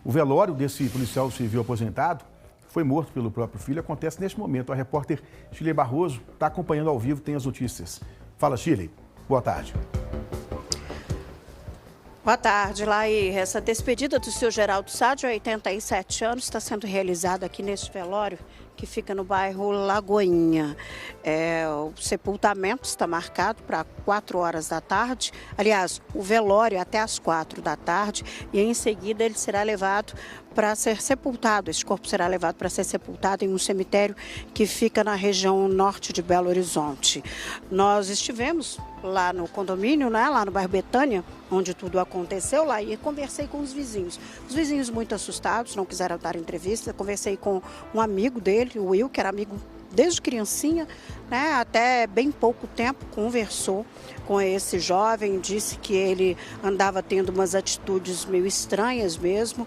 O velório desse policial civil aposentado foi morto pelo próprio filho. Acontece neste momento. A repórter Shirley Barroso está acompanhando ao vivo, tem as notícias. Fala, Shirley. Boa tarde. Boa tarde, Laí. Essa despedida do seu Geraldo Sá, de 87 anos, está sendo realizada aqui neste velório, que fica no bairro Lagoinha. O sepultamento está marcado para 4 horas da tarde. Aliás, o velório até às 4 da tarde. E em seguida ele será levado para ser sepultado. Esse corpo será levado para ser sepultado em um cemitério que fica na região norte de Belo Horizonte. Nós estivemos lá no condomínio, né, lá no bairro Betânia, onde tudo aconteceu lá, e conversei com os vizinhos. Os vizinhos muito assustados, não quiseram dar entrevista. Conversei com um amigo dele, o Will, que era amigo desde criancinha, né, até bem pouco tempo, conversou com esse jovem, disse que ele andava tendo umas atitudes meio estranhas mesmo,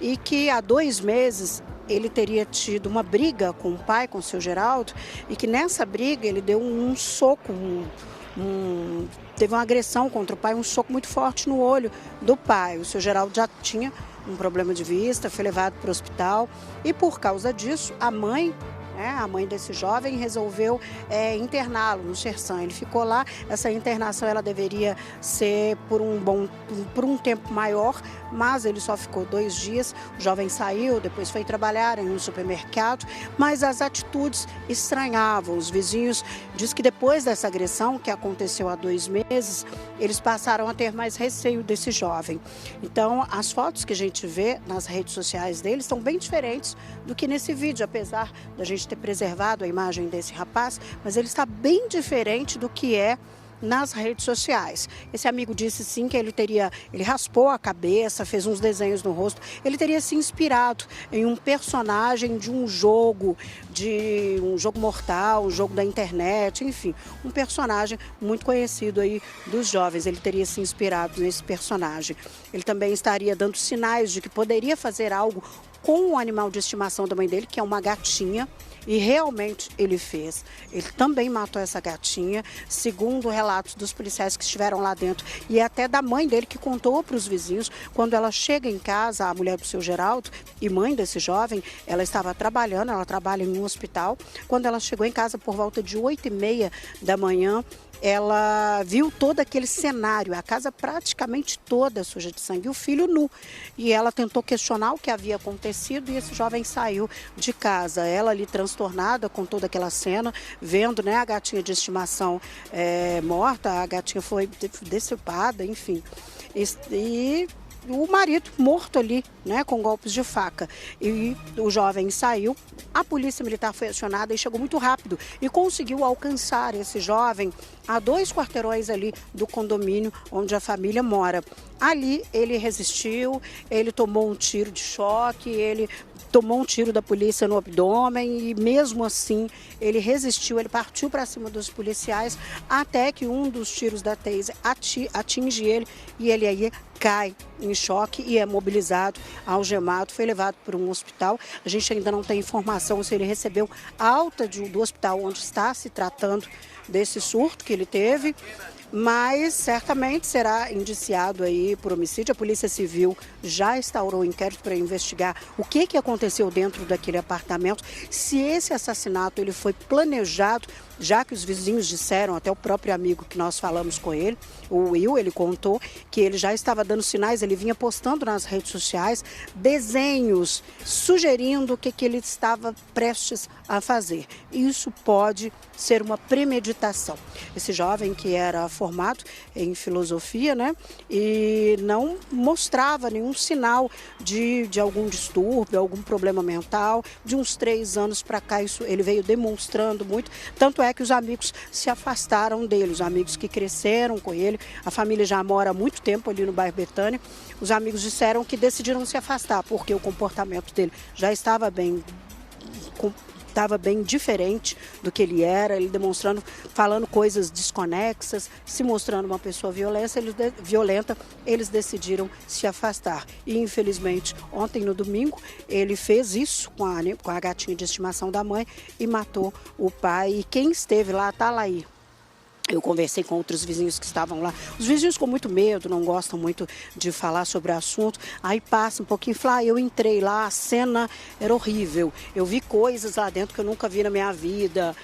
e que há 2 meses ele teria tido uma briga com o pai, com o seu Geraldo, e que nessa briga ele deu um soco, teve uma agressão contra o pai, um soco muito forte no olho do pai. O seu Geraldo já tinha um problema de vista, foi levado para o hospital e por causa disso a mãe desse jovem resolveu interná-lo no Sersan. Ele ficou lá. Essa internação ela deveria ser por um tempo maior, mas ele só ficou 2 dias. O jovem saiu, depois foi trabalhar em um supermercado, mas as atitudes estranhavam. Os vizinhos dizem que depois dessa agressão, que aconteceu há 2 meses, eles passaram a ter mais receio desse jovem. Então, as fotos que a gente vê nas redes sociais dele são bem diferentes do que nesse vídeo, apesar da gente ter preservado a imagem desse rapaz, mas ele está bem diferente do que é nas redes sociais. Esse amigo disse sim que ele raspou a cabeça, fez uns desenhos no rosto, ele teria se inspirado em um personagem de um jogo mortal, um jogo da internet, enfim, um personagem muito conhecido aí dos jovens. Ele teria se inspirado nesse personagem. Ele também estaria dando sinais de que poderia fazer algo com o animal de estimação da mãe dele, que é uma gatinha. E realmente ele fez. Ele também matou essa gatinha, segundo relatos dos policiais que estiveram lá dentro e até da mãe dele, que contou para os vizinhos. Quando ela chega em casa, a mulher do seu Geraldo e mãe desse jovem, ela estava trabalhando, ela trabalha em um hospital. Quando ela chegou em casa por volta de 8h30 da manhã, ela viu todo aquele cenário, a casa praticamente toda suja de sangue, e o filho nu. E ela tentou questionar o que havia acontecido e esse jovem saiu de casa. Ela ali transtornada com toda aquela cena, vendo, né, a gatinha de estimação morta, a gatinha foi decepada, enfim. E o marido morto ali, né, com golpes de faca. E o jovem saiu, a polícia militar foi acionada e chegou muito rápido e conseguiu alcançar esse jovem a 2 quarteirões ali do condomínio onde a família mora. Ali ele resistiu, ele tomou um tiro de choque, ele tomou um tiro da polícia no abdômen e mesmo assim ele resistiu, ele partiu para cima dos policiais até que um dos tiros da taser atinge ele e ele aí cai em choque e é mobilizado, algemado, foi levado para um hospital. A gente ainda não tem informação se ele recebeu alta do hospital onde está se tratando desse surto que ele teve, mas certamente será indiciado aí por homicídio. A Polícia Civil já instaurou um inquérito para investigar o que aconteceu dentro daquele apartamento, se esse assassinato ele foi planejado, já que os vizinhos disseram, até o próprio amigo que nós falamos com ele, o Will, ele contou que ele já estava dando sinais, ele vinha postando nas redes sociais desenhos sugerindo o que ele estava prestes a fazer. Isso pode ser uma premeditação. Esse jovem que era formado em filosofia, né, e não mostrava nenhum sinal de algum distúrbio, algum problema mental. De uns 3 anos para cá, isso ele veio demonstrando muito, tanto é que os amigos se afastaram dele, os amigos que cresceram com ele, a família já mora há muito tempo ali no bairro Betânia, os amigos disseram que decidiram se afastar, porque o comportamento dele já estava bem diferente do que ele era, ele demonstrando, falando coisas desconexas, se mostrando uma pessoa violenta, eles decidiram se afastar. E infelizmente, ontem no domingo, ele fez isso com a gatinha de estimação da mãe e matou o pai. E quem esteve lá, está lá aí. Eu conversei com outros vizinhos que estavam lá. Os vizinhos com muito medo, não gostam muito de falar sobre o assunto. Aí passa um pouquinho, fala, eu entrei lá, a cena era horrível. Eu vi coisas lá dentro que eu nunca vi na minha vida.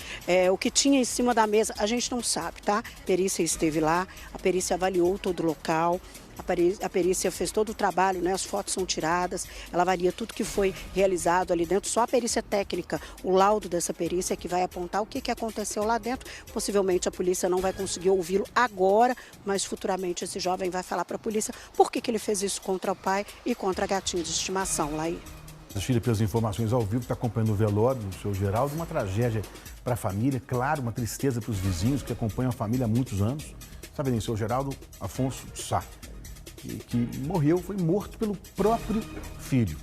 O que tinha em cima da mesa, a gente não sabe, tá? A perícia esteve lá, a perícia avaliou todo o local. A perícia fez todo o trabalho, né? As fotos são tiradas, ela avalia tudo que foi realizado ali dentro. Só a perícia técnica, o laudo dessa perícia que vai apontar o que aconteceu lá dentro. Possivelmente a polícia não vai conseguir ouvi-lo agora, mas futuramente esse jovem vai falar para a polícia por que ele fez isso contra o pai e contra a gatinha de estimação, Laí. Chile, pelas informações ao vivo, está acompanhando o velório do seu Geraldo, uma tragédia para a família, claro, uma tristeza para os vizinhos que acompanham a família há muitos anos. Sabe bem, seu Geraldo Afonso Sá, que morreu, foi morto pelo próprio filho.